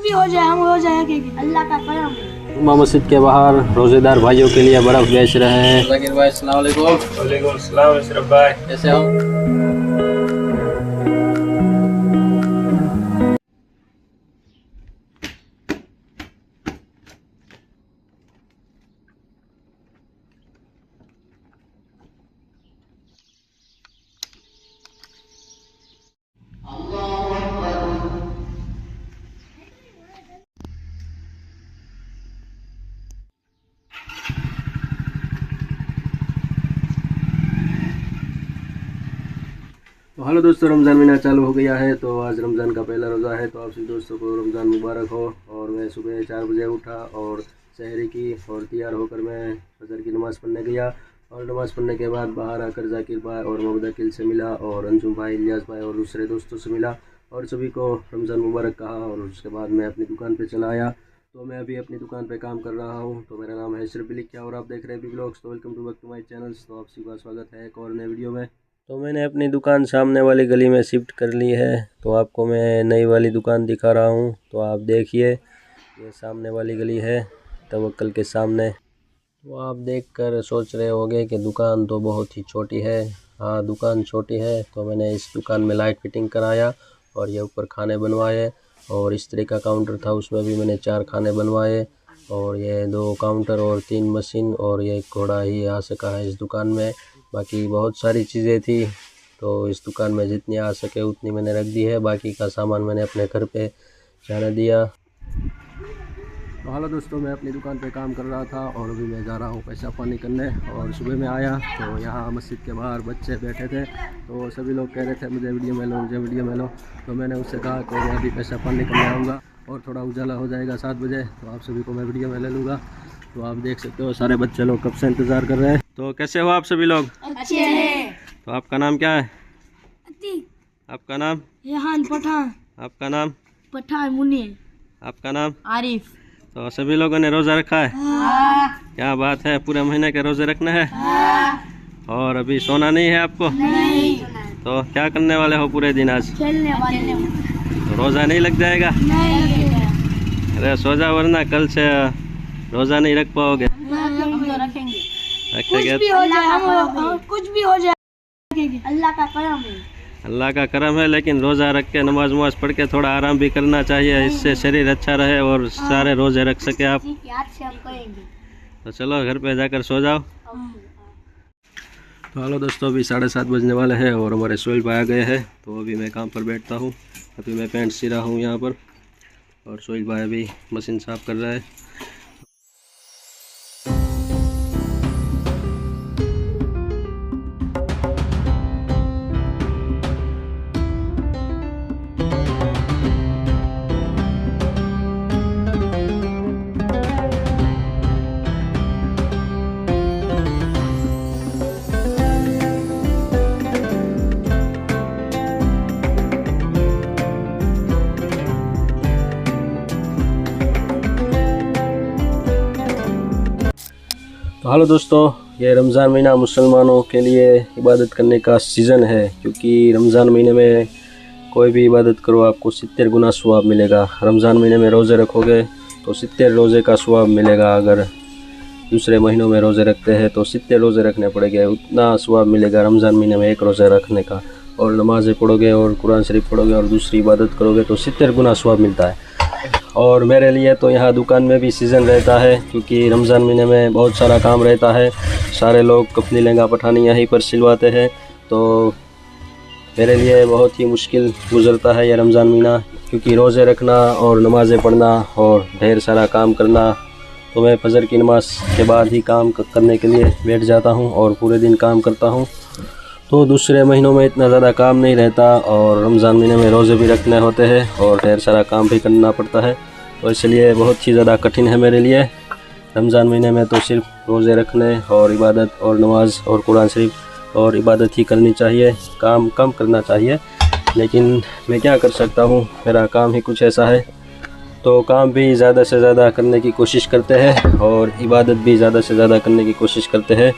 भी हो जाए हम हो जाएंगे, अल्लाह का करम है। जुम्मा मस्जिद के बाहर रोजेदार भाइयों के लिए बर्फ बेच रहे हैं। जाकिर भाई अस्सलाम वालेकुम। वालेकुम सलाम अशरफ भाई, कैसे हो? तो हेलो दोस्तों, रमज़ान महीना चालू हो गया है। तो आज रमज़ान का पहला रोज़ा है। तो आप सभी दोस्तों को रमज़ान मुबारक हो। और मैं सुबह 4 बजे उठा और सहरी की और तैयार होकर मैं फजर की नमाज़ पढ़ने गया। और नमाज़ पढ़ने के बाद बाहर आकर जाकिर भाई और मुबद्दकिल से मिला और अंजुम भाई, इलियास भाई और दूसरे दोस्तों से मिला और सभी को रमज़ान मुबारक कहा। और उसके बाद मैं अपनी दुकान पर चला आया। तो मैं अभी अपनी दुकान पे काम कर रहा हूँ। तो मेरा नाम है अशरफ बिलिकिया और आप देख रहे हैं बी ब्लॉग्स। तो welcome to back to my channels. तो आप सभी का स्वागत है एक और नए वीडियो में। तो मैंने अपनी दुकान सामने वाली गली में शिफ्ट कर ली है। तो आपको मैं नई वाली दुकान दिखा रहा हूँ। तो आप देखिए, ये सामने वाली गली है तवक्कल के सामने। तो आप देखकर सोच रहे होंगे कि दुकान तो बहुत ही छोटी है। हाँ, दुकान छोटी है। तो मैंने इस दुकान में लाइट फिटिंग कराया और ये ऊपर खाने बनवाए और इस तरह का काउंटर था, उसमें भी मैंने 4 खाने बनवाए और ये 2 काउंटर और 3 मशीन और ये घोड़ा ही आ सका है इस दुकान में। बाकी बहुत सारी चीज़ें थी। तो इस दुकान में जितनी आ सके उतनी मैंने रख दी है। बाकी का सामान मैंने अपने घर पे जाने दिया। तो हेलो दोस्तों, मैं अपनी दुकान पे काम कर रहा था और अभी मैं जा रहा हूँ पैसा पानी करने। और सुबह में आया तो यहाँ मस्जिद के बाहर बच्चे बैठे थे। तो सभी लोग कह रहे थे मुझे वीडियो में लो, मुझे वीडियो में लो। तो मैंने उससे कहा कि मैं अभी पैसा पानी करने आऊँगा और थोड़ा उजाला हो जाएगा 7 बजे तो आप सभी को मैं वीडियो में ले लूँगा। तो आप देख सकते हो सारे बच्चे लोग कब से इंतज़ार कर रहे हैं। तो कैसे हो आप सभी लोग? अच्छे हैं। तो आपका नाम क्या है? अतीक, आपका नाम? रेहान पठान। आपका नाम? पठान मुनीर। आपका नाम? आरिफ। तो सभी लोगों ने रोज़ा रखा है? क्या बात है, पूरे महीने के रोज़े रखने हैं? और अभी सोना नहीं है आपको? नहीं। तो क्या करने वाले हो पूरे दिन आज? खेलने वाले। तो रोज़ा नहीं लग जाएगा? नहीं। अरे सो जाओ वरना कल से रोज़ा नहीं रख पाओगे। हम तो रखेंगे। रखेंगे? कुछ भी हो जाए हम कुछ भी हो जाए, अल्लाह का करम है। अल्लाह का करम है, लेकिन रोज़ा रख के नमाज वमाज पढ़ के थोड़ा आराम भी करना चाहिए। इससे शरीर अच्छा रहे और सारे रोज़े रख सके आप। याद से हम करेंगे। तो चलो घर पे जाकर सो जाओ। तो हेलो दोस्तों, अभी 7:30 बजने वाले हैं और हमारे सोहेल भाई आ गए हैं। तो अभी मैं काम पर बैठता हूँ। अभी मैं पैंट सी रहा हूँ यहाँ पर और सोहेल भाई अभी मशीन साफ़ कर रहा है। तो हेलो दोस्तों, ये रमज़ान महीना मुसलमानों के लिए इबादत करने का सीज़न है। क्योंकि रमज़ान महीने में कोई भी इबादत करो आपको 70 गुना सवाब मिलेगा। रमज़ान महीने में रोज़े रखोगे तो 70 रोज़े का सवाब मिलेगा। अगर दूसरे महीनों में रोज़े रखते हैं तो 70 रोज़े रखने पड़ेंगे, उतना सवाब मिलेगा रमज़ान महीने में एक रोज़ा रखने का। और नमाज़ें पढ़ोगे और कुरान शरीफ पढ़ोगे और दूसरी इबादत करोगे तो 70 गुना सवाब मिलता है। और मेरे लिए तो यहाँ दुकान में भी सीज़न रहता है क्योंकि रमज़ान महीने में बहुत सारा काम रहता है। सारे लोग कपनी लहंगा पठानी यहीं पर सिलवाते हैं। तो मेरे लिए बहुत ही मुश्किल गुज़रता है ये रमज़ान महीना, क्योंकि रोज़े रखना और नमाज़ें पढ़ना और ढेर सारा काम करना। तो मैं फजर की नमाज के बाद ही काम करने के लिए बैठ जाता हूँ और पूरे दिन काम करता हूँ। तो दूसरे महीनों में इतना ज़्यादा काम नहीं रहता और रमज़ान महीने में रोज़े भी रखने होते हैं और ढेर सारा काम भी करना पड़ता है। तो इसलिए बहुत ही ज़्यादा कठिन है मेरे लिए। रमज़ान महीने में तो सिर्फ रोज़े रखने और इबादत और नमाज और कुरान शरीफ और इबादत ही करनी चाहिए, काम कम करना चाहिए। लेकिन मैं क्या कर सकता हूँ, मेरा काम ही कुछ ऐसा है। तो काम भी ज़्यादा से ज़्यादा करने की कोशिश करते हैं और इबादत भी ज़्यादा से ज़्यादा करने की कोशिश करते हैं।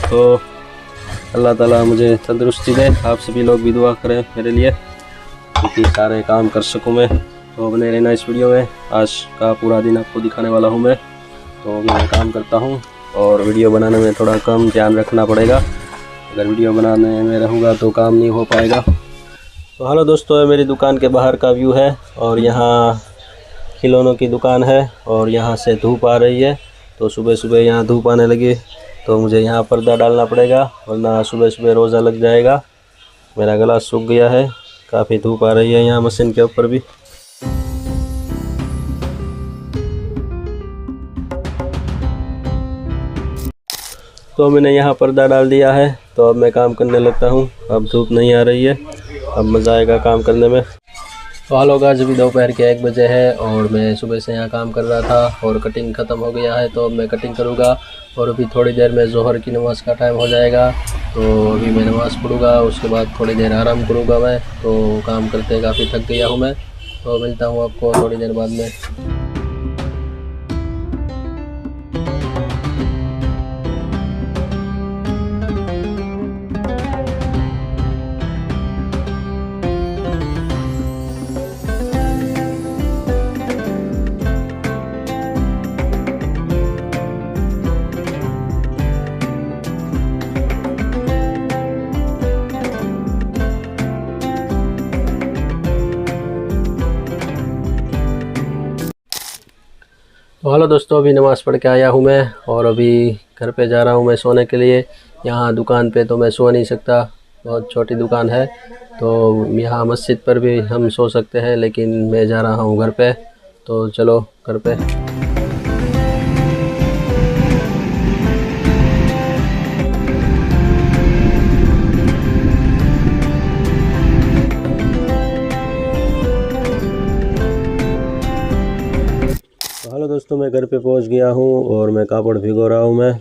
तो अल्लाह ताला मुझे तंदुरुस्ती दे। आप सभी लोग भी दुआ करें मेरे लिए, क्योंकि सारे काम कर सकूँ मैं। तो बने रहना इस वीडियो में। आज का पूरा दिन आपको दिखाने वाला हूँ मैं। तो अभी मैं काम करता हूँ और वीडियो बनाने में थोड़ा कम ध्यान रखना पड़ेगा। अगर वीडियो बनाने में रहूँगा तो काम नहीं हो पाएगा। तो हेलो दोस्तों, ये मेरी दुकान के बाहर का व्यू है और यहाँ खिलौनों की दुकान है और यहाँ से धूप आ रही है। तो सुबह सुबह यहाँ धूप आने लगी तो मुझे यहाँ पर्दा डालना पड़ेगा, वरना सुबह सुबह रोज़ा लग जाएगा। मेरा गला सूख गया है, काफ़ी धूप आ रही है यहाँ मशीन के ऊपर भी। तो मैंने यहाँ पर्दा डाल दिया है, तो अब मैं काम करने लगता हूँ। अब धूप नहीं आ रही है, अब मज़ा आएगा काम करने में। तो हेलो गाइस, अभी दोपहर के 1 बजे है और मैं सुबह से यहाँ काम कर रहा था और कटिंग ख़त्म हो गया है। तो अब मैं कटिंग करूँगा और अभी थोड़ी देर में ज़ोहर की नमाज़ का टाइम हो जाएगा। तो अभी मैं नमाज़ पढ़ूँगा, उसके बाद थोड़ी देर आराम करूँगा मैं। तो काम करते काफ़ी थक गया हूँ मैं। तो मिलता हूँ आपको थोड़ी देर बाद में। तो हेलो दोस्तों, अभी नमाज़ पढ़ के आया हूँ मैं और अभी घर पे जा रहा हूँ मैं सोने के लिए। यहाँ दुकान पे तो मैं सो नहीं सकता, बहुत छोटी दुकान है। तो यहाँ मस्जिद पर भी हम सो सकते हैं, लेकिन मैं जा रहा हूँ घर पे। तो चलो घर पे। हेलो दोस्तों, मैं घर पे पहुंच गया हूं और मैं कापड़ भिगो रहा हूं मैं।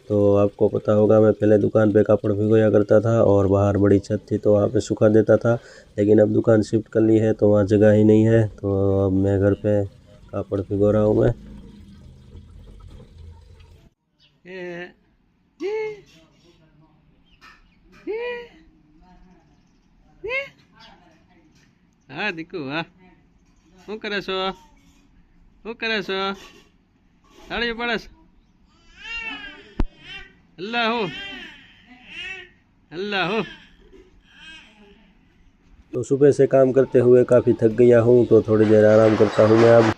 तो आपको पता होगा, मैं पहले दुकान पे कापड़ भिगोया करता था और बाहर बड़ी छत थी तो वहाँ पे सुखा देता था। लेकिन अब दुकान शिफ्ट कर ली है तो वहाँ जगह ही नहीं है। तो अब मैं घर पे कापड़ भिगो रहा हूँ मैं। हाँ दिखो, हाँ શું કરે છો? શું કરે છો? તાળી પાડસ? અલ્લાહુ અલ્લાહુ। तो सुबह से काम करते हुए काफ़ी थक गया हूँ, तो थोड़ी देर आराम करता हूँ मैं अब।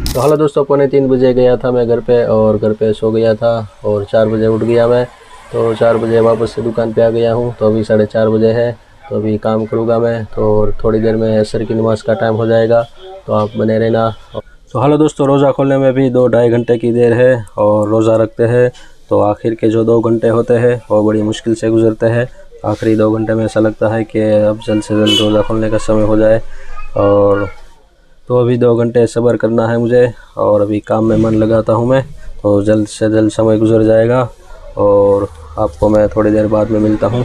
तो हेलो दोस्तों, 2:45 बजे गया था मैं घर पे और घर पे सो गया था और 4 बजे उठ गया मैं। तो 4 बजे वापस से दुकान पे आ गया हूँ। तो अभी 4:30 बजे है, तो अभी काम करूँगा मैं। तो थोड़ी देर में असर की नमाज़ का टाइम हो जाएगा, तो आप बने रहना। तो हेलो दोस्तों, रोज़ा खोलने में भी 2-2.5 घंटे की देर है और रोज़ा रखते हैं तो आखिर के जो 2 घंटे होते हैं वो बड़ी मुश्किल से गुजरते हैं। आखिरी 2 घंटे में ऐसा लगता है कि अब जल्द से जल्द रोज़ा खोलने का समय हो जाए। और तो अभी 2 घंटे सब्र करना है मुझे और अभी काम में मन लगाता हूँ मैं। तो जल्द से जल्द समय गुजर जाएगा और आपको मैं थोड़ी देर बाद में मिलता हूँ।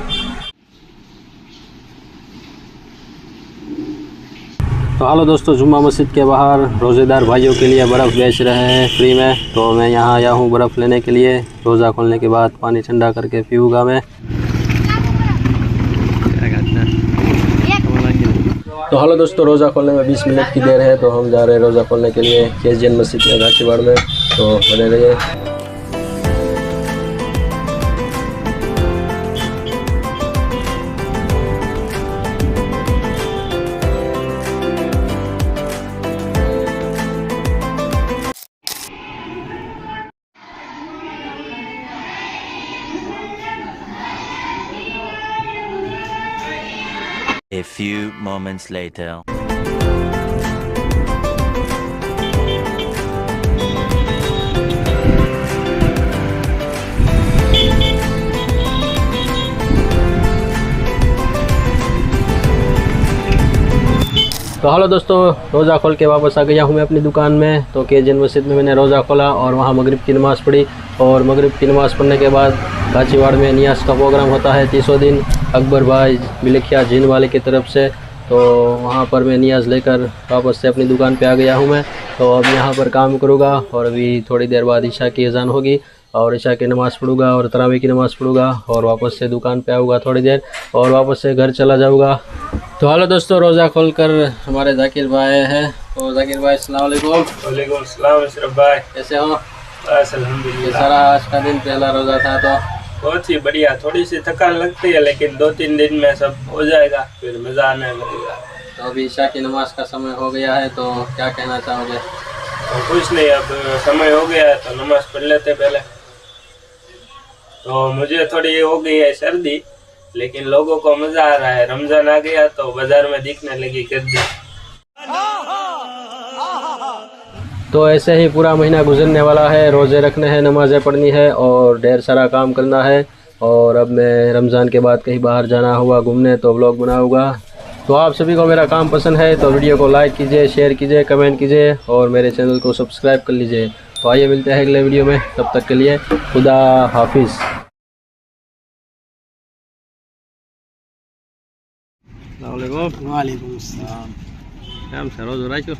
तो हेलो दोस्तों, जुम्मा मस्जिद के बाहर रोज़ेदार भाइयों के लिए बर्फ़ बेच रहे हैं फ्री में। तो मैं यहाँ आया हूँ बर्फ़ लेने के लिए। रोज़ा खोलने के बाद पानी ठंडा करके पीऊँगा मैं। तो हेलो दोस्तों, रोज़ा खोलने में 20 मिनट की देर है, तो हम जा रहे हैं रोज़ा खोलने के लिए KGN मस्जिद में घासीवाड़ में। तो बने रहिए। A few moments later. तो हेलो दोस्तों, रोज़ा खोल के वापस आ गया हूँ मैं अपनी दुकान में। तो KGN मस्जिद में मैंने रोज़ा खोला और वहाँ मगरिब की नमाज़ पढ़ी। और मगरिब की नमाज़ पढ़ने के बाद घासीवाड़ में नियाज़ का प्रोग्राम होता है 30 दिन अकबर भाई बिलखिया जीन वाले की तरफ से। तो वहाँ पर मैं नियाज़ लेकर वापस से अपनी दुकान पे आ गया हूँ मैं। तो अब यहाँ पर काम करूँगा और अभी थोड़ी देर बाद ईशा की अज़ान होगी और ईशा की नमाज़ पढ़ूँगा और तरावी की नमाज़ पढ़ूँगा और वापस से दुकान पे आऊँगा थोड़ी देर और वापस से घर चला जाऊँगा। तो हेलो दोस्तों, रोज़ा खोलकर हमारे जाकिर भाई हैं। तो जाकिर भाई अस्सलाम वालेकुम। वालेकुम सलाम अशरफ भाई। कैसे हो? बस अल्हम्दुलिल्लाह। सारा आज का दिन पहला रोज़ा था तो बहुत ही बढ़िया। थोड़ी सी थकान लगती है लेकिन 2-3 दिन में सब हो जाएगा, फिर मज़ा आने लगेगा। तो अभी ईशा की नमाज़ का समय हो गया है, तो क्या कहना चाहोगे? तो कुछ नहीं, अब समय हो गया है तो नमाज पढ़ लेते पहले। तो मुझे थोड़ी हो गई है सर्दी, लेकिन लोगों को मज़ा आ रहा है। रमज़ान आ गया तो बाज़ार में दिखने लगी गर्दी। तो ऐसे ही पूरा महीना गुजरने वाला है, रोज़े रखने हैं, नमाज़ें पढ़नी है और ढेर सारा काम करना है। और अब मैं रमज़ान के बाद कहीं बाहर जाना हुआ घूमने तो व्लॉग बनाऊंगा। तो आप सभी को मेरा काम पसंद है तो वीडियो को लाइक कीजिए, शेयर कीजिए, कमेंट कीजिए और मेरे चैनल को सब्सक्राइब कर लीजिए। तो आइए मिलते हैं अगले वीडियो में, तब तक के लिए खुदा हाफिज़। वालेकुम वालेकुम अस्सलाम। કેમ છે રોજ રાખ્યો?